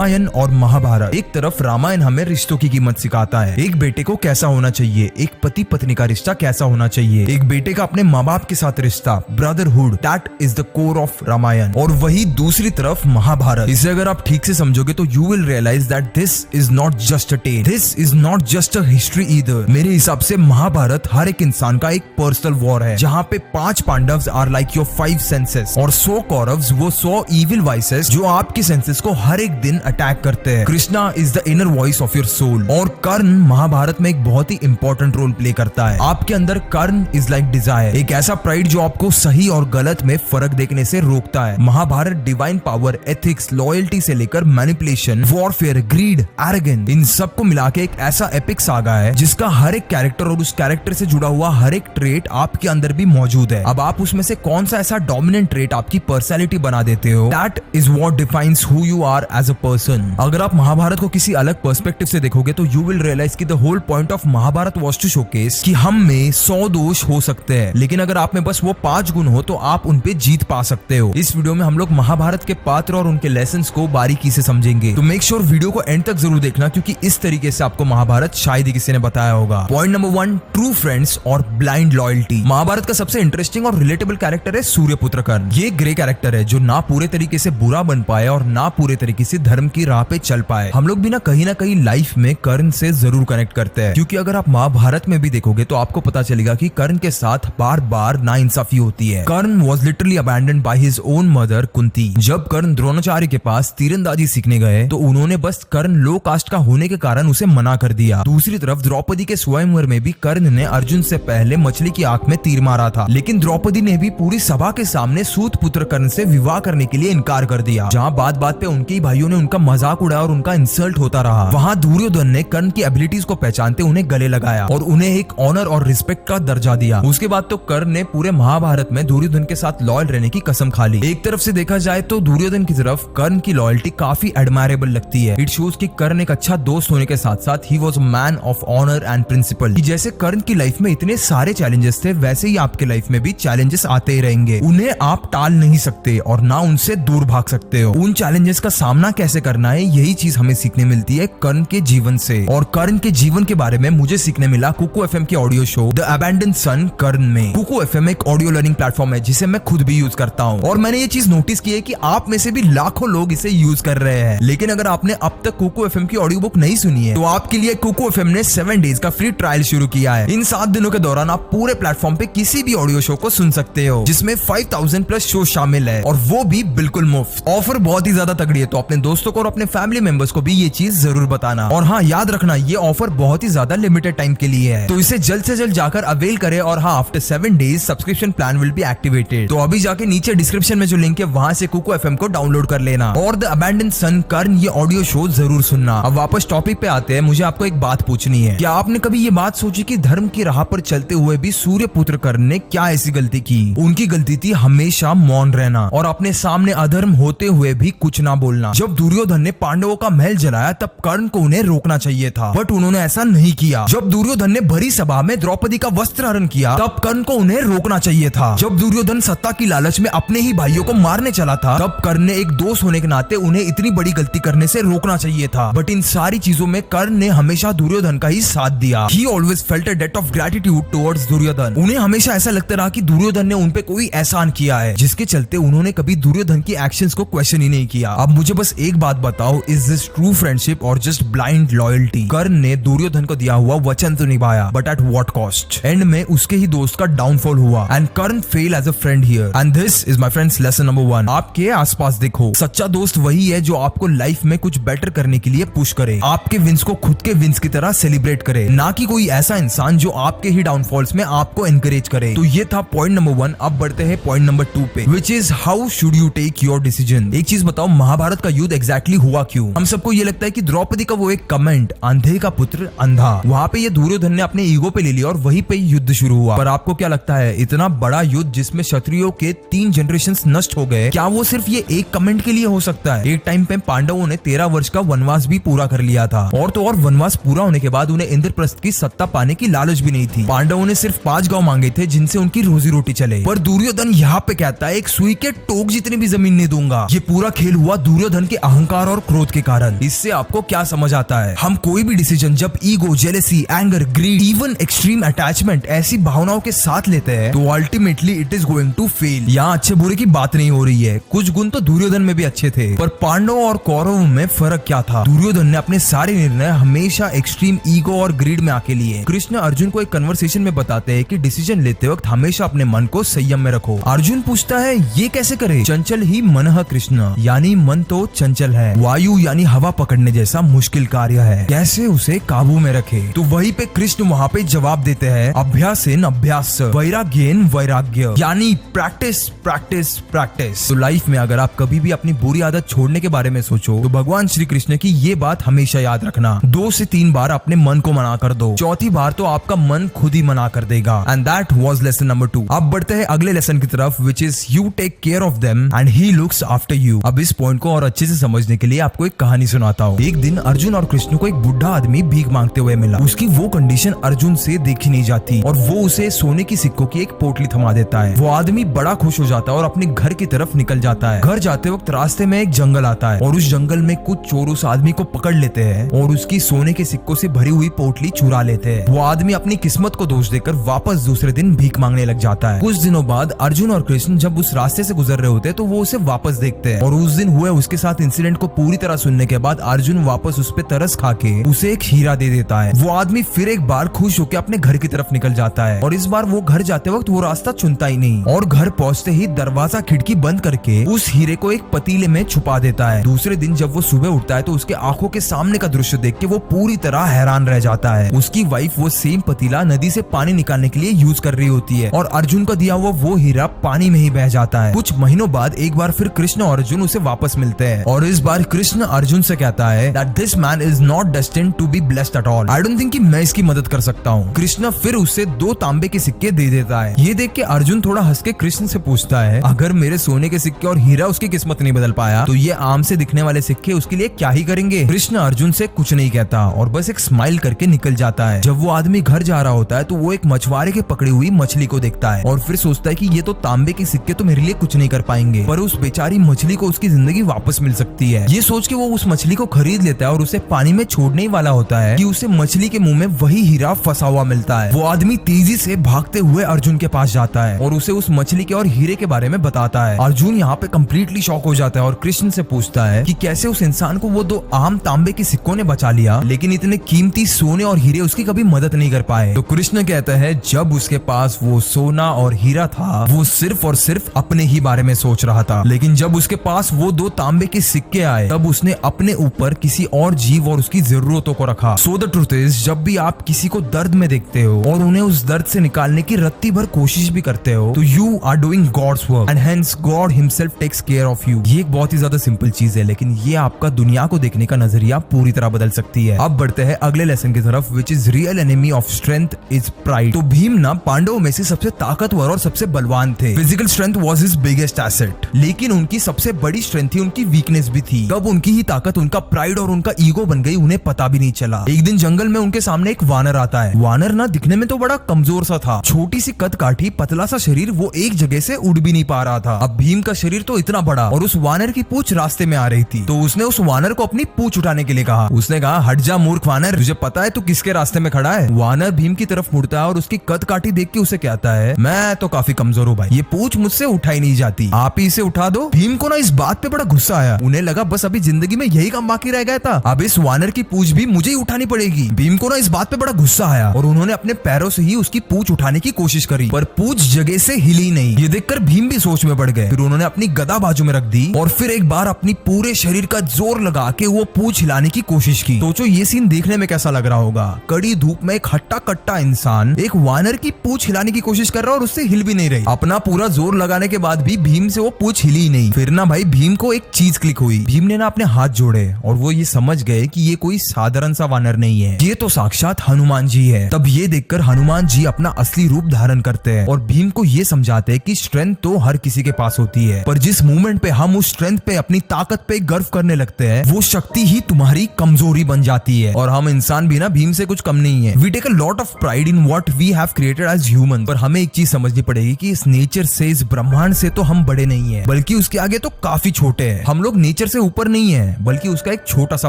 रामायण और महाभारत। एक तरफ रामायण हमें रिश्तों की कीमत सिखाता है, एक बेटे को कैसा होना चाहिए, एक पति पत्नी का रिश्ता कैसा होना चाहिए, एक बेटे का अपने माँ बाप के साथ रिश्ता, brotherhood, that is the core of Ramayana. और वही दूसरी तरफ महाभारत। इसे अगर आप ठीक से समझोगे तो you will realise that this is not just a tale, this is not just a history either. मेरे हिसाब से महाभारत हर एक इंसान का एक पर्सनल वॉर है, जहाँ पे 5 Pandavas are like your 5 senses और 100 कौरव्स वो 100 इविल वाइसेस जो आपके सेंसेस को हर एक दिन अटैक करते हैं। Krishna is the inner voice of your soul और कर्ण महाभारत में एक बहुत ही इंपॉर्टेंट रोल प्ले करता है। आपके अंदर कर्ण इज लाइक डिजायर, एक ऐसा प्राइड जो आपको सही और गलत में फर्क देखने से रोकता है। Mahabharata divine power, ethics, loyalty से लेकर मैनिपुलेशन, वॉरफेयर, ग्रीड, एरोगेंस, इन सबको मिला के एक ऐसा एपिक सागा है जिसका हर एक कैरेक्टर और उस कैरेक्टर से जुड़ा हुआ हर एक ट्रेट आपके अंदर भी मौजूद है। अब आप उसमें से कौन सा ऐसा डोमिनेंट ट्रेट आपकी पर्सनैलिटी बना देते हो, that is what defines who you are as a person. अगर आप महाभारत को किसी अलग पर्सपेक्टिव से देखोगे तो यू विल रियलाइज कि the whole point of Mahabharata was to showcase कि हम में 100 दोष हो सकते हैं, लेकिन अगर आप में बस वो 5 गुण हो तो आप उन पे जीत पा सकते हो। इस वीडियो में हम लोग महाभारत के पात्र और उनके लेसन्स को बारीकी से समझेंगे, तो मेक श्योर वीडियो को एंड तक जरूर देखना, क्योंकि इस तरीके से आपको महाभारत शायद ही किसी ने बताया होगा। पॉइंट नंबर 1, ट्रू फ्रेंड्स और ब्लाइंड लॉयल्टी। महाभारत का सबसे इंटरेस्टिंग और रिलेटेबल कैरेक्टर है सूर्यपुत्र कर्ण। ये ग्रे कैरेक्टर है जो ना पूरे तरीके से बुरा बन पाए और ना पूरे तरीके से धर्म की राह पे चल पाए। हम लोग भी ना कहीं लाइफ में कर्ण से जरूर कनेक्ट करते हैं, क्योंकि अगर आप महाभारत में भी देखोगे तो आपको पता चलेगा कि कर्ण के साथ बार बार नाइंसाफी होती है। Karna was literally abandoned by his own mother Kunti. जब कर्ण द्रोणाचार्य के पास तीरंदाजी सीखने गए तो उन्होंने बस कर्ण लो कास्ट का होने के कारण उसे मना कर दिया। दूसरी तरफ द्रौपदी के स्वयंवर में भी कर्ण ने अर्जुन से पहले मछली की आंख में तीर मारा था, लेकिन द्रौपदी ने भी पूरी सभा के सामने सूत पुत्र कर्ण से विवाह करने के लिए इनकार कर दिया। जहाँ बात बात पे उनके ही भाइयों ने उनका मजाक उड़ाया और उनका इंसल्ट होता रहा, वहाँ दुर्योधन ने कर्ण की एबिलिटीज को पहचानते उन्हें गले लगाया और उन्हें एक ऑनर और रिस्पेक्ट का दर्जा दिया। उसके बाद तो कर्ण ने पूरे महाभारत में दुर्योधन के साथ लॉयल रहने की कसम खा ली। एक तरफ से देखा जाए तो दुर्योधन की तरफ कर्ण की लॉयल्टी काफी एडमायरेबल लगती है। इट शोज कि कर्ण एक अच्छा दोस्त होने के साथ साथ ही was a man of honour and principle. जैसे कर्ण की लाइफ में इतने सारे चैलेंजेस थे, वैसे ही आपके लाइफ में भी चैलेंजेस आते ही रहेंगे। उन्हें आप टाल नहीं सकते और ना उनसे दूर भाग सकते हो। उन चैलेंजेस का सामना कैसे करना है, यही चीज हमें सीखने मिलती है कर्ण के जीवन से। और कर्ण के जीवन के बारे में मुझे सीखने मिला कुकू एफएम के ऑडियो शो द अबैंडन्ड सन कर्ण में। कुकू एफएम एक ऑडियो लर्निंग प्लेटफॉर्म है जिसे मैं खुद भी यूज करता हूँ, और मैंने ये चीज नोटिस की है कि आप में से भी लाखों लोग इसे यूज कर रहे हैं। लेकिन अगर आपने अब तक कुकू एफएम की ऑडियो बुक नहीं सुनी है तो आपके लिए कुकू एफएम ने 7 डेज का फ्री ट्रायल शुरू किया है। इन 7 दिनों के दौरान आप पूरे प्लेटफॉर्म पे किसी भी ऑडियो शो को सुन सकते हो, जिसमें 5000 प्लस शो शामिल है, और वो भी बिल्कुल मुफ्त। ऑफर बहुत ही ज्यादा तगड़ी है, तो अपने दोस्तों को और अपने फैमिली मेंबर्स को भी ये चीज जरूर बताना। और हाँ, याद रखना ये ऑफर बहुत ही ज्यादा लिमिटेड टाइम के लिए है, तो इसे जल्द से जल्द जाकर अवेल करें। और हाँ, after 7 days subscription plan will be activated. तो अभी जाके नीचे डिस्क्रिप्शन में जो लिंक है वहां से कुकू एफएम को डाउनलोड कर लेना और द अबैंडन्ड सन कर्ण ये ऑडियो शो जरूर सुनना। अब वापस टॉपिक पे आते हैं। मुझे आपको एक बात पूछनी है, क्या आपने कभी ये बात सोची कि धर्म की राह पर चलते हुए भी सूर्यपुत्र कर्ण ने क्या ऐसी गलती की? उनकी गलती थी हमेशा मौन रहना और अपने सामने अधर्म होते हुए भी कुछ ना बोलना। जब दुर्योधन ने पांडवों का महल जलाया तब कर्ण को उन्हें रोकना चाहिए था, बट उन्होंने ऐसा नहीं किया। जब दुर्योधन ने भरी सभा में द्रौपदी का वस्त्र हरण किया तब कर्ण को उन्हें रोकना चाहिए था। जब दुर्योधन सत्ता की लालच में अपने ही भाइयों को मारने चला था तब कर्ण ने एक दोस्त होने के नाते उन्हें इतनी बड़ी गलती करने से रोकना चाहिए था। बट इन सारी चीजों में कर्ण ने हमेशा दुर्योधन का ही साथ दिया। He always felt a debt of gratitude towards Duryodhan. उन्हें हमेशा ऐसा लगता रहा कि दुर्योधन ने उन पे कोई एहसान किया है, जिसके चलते उन्होंने कभी दुर्योधन की एक्शंस को क्वेश्चन ही नहीं किया। अब मुझे बस एक बात बताओ, इज दिस ट्रू फ्रेंडशिप और जस्ट ब्लाइंड लॉयल्टी? कर्ण ने दुर्योधन को दिया हुआ वचन तो निभाया, but at what cost? End में उसके ही दोस्त का डाउनफॉल हुआ and Karna fail as a friend here. And this is my friends lesson number 1। आपके आसपास देखो, सच्चा दोस्त वही है जो आपको लाइफ में कुछ बेटर करने के लिए पुश करे, आपके विंस को खुद के विंस की तरह सेलिब्रेट करे, ना कि कोई ऐसा इंसान जो आपके ही डाउनफॉल्स में आपको एनकरेज करे। तो ये था पॉइंट नंबर 1। अब बढ़ते हैं पॉइंट नंबर 2 पे, which is how should you take your decision. एक चीज बताओ, महाभारत का युद्ध एग्जैक्टली हुआ क्यों? हम सबको ये लगता है कि द्रौपदी का वो एक कमेंट, अंधे का पुत्र अंधा, वहाँ पे ये दुर्योधन ने अपने ईगो पे ले लिया और वहीं पे युद्ध शुरू हुआ। पर आपको क्या लगता है, इतना बड़ा युद्ध जिसमें क्षत्रियों के 3 जनरेशंस नष्ट हो गए, क्या वो सिर्फ ये एक कमेंट के लिए हो सकता है? एक टाइम पे पांडवों ने 13 वर्ष का वनवास भी पूरा कर लिया था, और तो और वनवास पूरा होने के बाद उन्हें इंद्रप्रस्थ की सत्ता पाने की लालच भी नहीं थी। पांडवों ने सिर्फ 5 गांव मांगे थे जिनसे उनकी रोजी रोटी चले। पर दुर्योधन यहाँ पे कहता है, एक सुई के टोक जितनी भी जमीन नहीं दूंगा। ये पूरा खेल हुआ दुर्योधन के अहंकार अहंकार और क्रोध के कारण। इससे आपको क्या समझ आता है? हम कोई भी डिसीजन जब ego, jealousy, anger, greed, even extreme attachment ऐसी भावनाओं के साथ लेते हैं तो ultimately it is going to fail. यहाँ अच्छे बुरे की बात नहीं हो रही है, कुछ गुण तो दुर्योधन में भी अच्छे थे, पर पांडवों और कौरवों में फर्क क्या था? दुर्योधन ने अपने सारे निर्णय हमेशा एक्सट्रीम ईगो और ग्रीड में आके लिए। कृष्ण अर्जुन को एक कन्वर्सेशन में बताते हैं कि डिसीजन लेते वक्त हमेशा अपने मन को संयम में रखो। अर्जुन पूछता है ये कैसे करे? चंचल ही मनः कृष्ण, यानी मन तो चंचल है, वायु यानी हवा पकड़ने जैसा मुश्किल कार्य है, कैसे उसे काबू में रखे? तो वहीं पे कृष्ण वहाँ पे जवाब देते हैं अभ्यासेन अभ्यास, वैराग्येन वैराग्य, यानी प्रैक्टिस प्रैक्टिस प्रैक्टिस। तो लाइफ में अगर आप कभी भी अपनी बुरी आदत छोड़ने के बारे में सोचो तो भगवान श्री कृष्ण की ये बात हमेशा याद रखना, 2 से 3 बार अपने मन को मना कर दो, चौथी बार तो आपका मन खुद ही मना कर देगा। And that was lesson number 2। अब बढ़ते हैं अगले लेसन की तरफ, which is you take care of them and he looks after you. अब इस पॉइंट को और अच्छे से समझने के लिए आपको एक कहानी सुनाता हूँ। एक दिन अर्जुन और कृष्ण को एक बुढ़ा आदमी भीख मांगते हुए मिला। उसकी वो कंडीशन अर्जुन से देखी नहीं जाती और वो उसे सोने की सिक्कों की एक पोटली थमा देता है। वो आदमी बड़ा खुश हो जाता है और अपने घर की तरफ निकल जाता है। घर जाते वक्त रास्ते में एक जंगल आता है और उस जंगल में कुछ चोर उस आदमी को पकड़ लेते हैं और उसकी सोने के सिक्कों से भरी हुई पोटली चुरा लेते हैं। वो आदमी अपनी किस्मत को दोष देकर वापस दूसरे दिन भीख मांगने लग जाता है। कुछ दिनों बाद अर्जुन और कृष्ण जब उस रास्ते से गुजर रहे होते हैं तो वो उसे वापस देखते हैं और उस दिन हुए उसके साथ इंसिडेंट को पूरी तरह सुनने के बाद अर्जुन वापस उस पे तरस खा के उसे एक हीरा दे देता है। वो आदमी फिर एक बार खुश होकर अपने घर की तरफ निकल जाता है और इस बार वो घर जाते वक्त वो रास्ता चुनता ही नहीं और घर पहुंचते ही दरवाजा खिड़की बंद करके उस हीरे को एक पतीले में छुपा देता है। दूसरे दिन जब वो सुबह उठता है तो उसके आंखों के सामने का दृश्य देख के वो पूरी तरह हैरान रह जाता है। उसकी वाइफ वो सेम पतीला नदी से पानी निकालने के लिए यूज कर रही होती है और अर्जुन का दिया हुआ वो हीरा पानी में ही बह जाता है। कुछ महीनों बाद एक बार फिर कृष्ण और अर्जुन उसे वापस मिलते हैं और इस बार कृष्ण अर्जुन से कहता है that this man is not destined to be blessed at all. I don't think कि मैं इसकी मदद कर सकता हूँ। कृष्ण फिर उसे 2 तांबे के सिक्के दे देता है। ये देख के अर्जुन थोड़ा हंस के कृष्ण से पूछता है अगर मेरे सोने के सिक्के और हीरा उसकी किस्मत नहीं बदल पाया तो ये आम से दिखने वाले सिक्के उसके लिए क्या ही करेंगे? कृष्ण अर्जुन से कुछ नहीं कहता और बस एक स्माइल करके निकल जाता है। जब वो आदमी घर जा रहा होता है तो वो एक मछुआरे के पकड़ी हुई मछली को देखता है और फिर सोचता है कि ये तो तांबे के सिक्के तो मेरे लिए कुछ नहीं कर पाएंगे, पर उस बेचारी मछली को उसकी जिंदगी वापस मिल सकती है। ये सोच के वो उस मछली को खरीद लेता है और उसे पानी में छोड़ने ही वाला होता है कि उसे मछली के मुंह में वही हीरा फंसा हुआ मिलता है। वो आदमी तेजी से भागते हुए अर्जुन के पास जाता है और उसे उस मछली के और हीरे के बारे में बताता है। अर्जुन यहाँ पे कम्प्लीटली शॉक हो जाता है और कृष्ण से पूछता है कि कैसे उस इंसान को वो 2 आम तांबे के सिक्कों ने बचा लिया लेकिन इतने कीमती सोने और हीरे उसकी कभी मदद नहीं कर पाए। तो कृष्ण कहता है जब उसके पास वो सोना और हीरा था वो सिर्फ और सिर्फ अपने ही बारे में सोच रहा था, लेकिन जब उसके पास वो 2 तांबे के सिक्के आए तब उसने अपने ऊपर किसी और जीव और उसकी जरूरतों को रखा। सो द ट्रुथ इज जब भी आप किसी को दर्द में देखते हो और उन्हें उस दर्द से निकालने की रत्ती भर कोशिश भी करते हो तो you are doing God's work and hence God himself takes care of you. ये एक बहुत ही ज्यादा सिंपल चीज है लेकिन ये आपका दुनिया को देखने का नजरिया पूरी तरह बदल सकती है। अब बढ़ते हैं अगले लेसन की तरफ, which is real enemy of strength is pride. तो भीम ना पांडवों में से सबसे ताकतवर और सबसे बलवान थे। Physical strength was his biggest asset, लेकिन उनकी सबसे बड़ी स्ट्रेंथ थी उनकी वीकनेस भी थी। कब उनकी ही ताकत उनका प्राइड और उनका ईगो बन गई उन्हें पता भी नहीं चला। एक दिन जंगल में उनके सामने एक वानर आता है। वानर ना दिखने में तो बड़ा कमजोर सा था, छोटी सी कद काठी पतला सा शरीर, वो एक जगह से उड़ भी नहीं पा रहा था। अब भीम का शरीर तो इतना बड़ा और उस वानर की पूंछ रास्ते में आ रही थी, तो उसने उस वानर को अपनी पूंछ उठाने के लिए कहा। उसने कहा हट जा मूर्ख वानर, तुझे पता है तू किसके रास्ते में खड़ा है? वानर भीम की तरफ मुड़ता है और उसकी कद काठी देख के उसे कहता है मैं तो काफी कमजोर हूँ भाई, ये पूंछ मुझसे उठाई नहीं जाती, आप ही इसे उठा दो। भीम को ना इस बात पे बड़ा गुस्सा आया, उन्हें लगा बस अभी जिंदगी में यही काम बाकी रह गया था, अब इस वानर की पूंछ भी मुझे ही उठानी पड़ेगी। भीम को ना इस बात पे बड़ा गुस्सा आया और उन्होंने अपने पैरों से ही उसकी पूंछ उठाने की कोशिश करी, पर पूंछ जगह से हिली नहीं। ये देखकर भीम भी सोच में पड़ गए। फिर उन्होंने अपनी गदा बाजू में रख दी और फिर एक बार अपनी पूरे शरीर का जोर लगा के वो पूंछ हिलाने की कोशिश की। सोचो ये सीन देखने में कैसा लग रहा होगा। कड़ी धूप में एक हट्टा कट्टा इंसान एक वानर की पूंछ हिलाने की कोशिश कर रहा है और उससे हिल भी नहीं रही। अपना पूरा जोर लगाने के बाद भी भीम से वो पूंछ हिली नहीं। फिर ना भाई भीम को एक चीज क्लिक हुई। भीम ने ना अपने हाथ जोड़े और वो ये समझ गए कि ये कोई साधारण सा वानर नहीं है, ये तो साक्षात हनुमान जी है। तब ये देखकर हनुमान जी अपना असली रूप धारण करते हैं और भीम को ये समझाते हैं कि स्ट्रेंथ तो हर किसी के पास होती है, पर जिस मोमेंट पे हम उस स्ट्रेंथ पे अपनी ताकत पे गर्व करने लगते हैं वो शक्ति ही तुम्हारी कमजोरी बन जाती है। और हम इंसान भी ना भीम से कुछ कम नहीं है। We take a lot of pride in what we have created as human, पर हमें एक चीज समझनी पड़ेगी कि इस नेचर से, इस ब्रह्मांड से तो हम बड़े नहीं है, बल्कि उसके आगे तो काफी छोटे हैं। हम लोग नेचर से ऊपर नहीं है, बल्कि उसका एक छोटा सा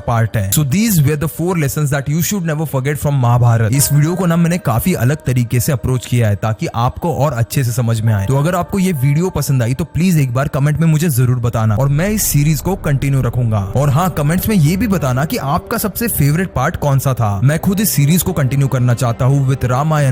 पार्ट है। So these were the 4 lessons that you should never forget from Mahabharata. इस वीडियो को ना मैंने काफी अलग तरीके से अप्रोच किया है ताकि आपको और अच्छे से समझ में आए। तो अगर आपको ये वीडियो पसंद आई तो प्लीज एक बार कमेंट में मुझे जरूर बताना और मैं इस सीरीज को कंटिन्यू रखूंगा। और हाँ, कमेंट्स में ये भी बताना कि आपका सबसे फेवरेट पार्ट कौन सा था। मैं खुद इस सीरीज को कंटिन्यू करना चाहता हूँ विद रामायण।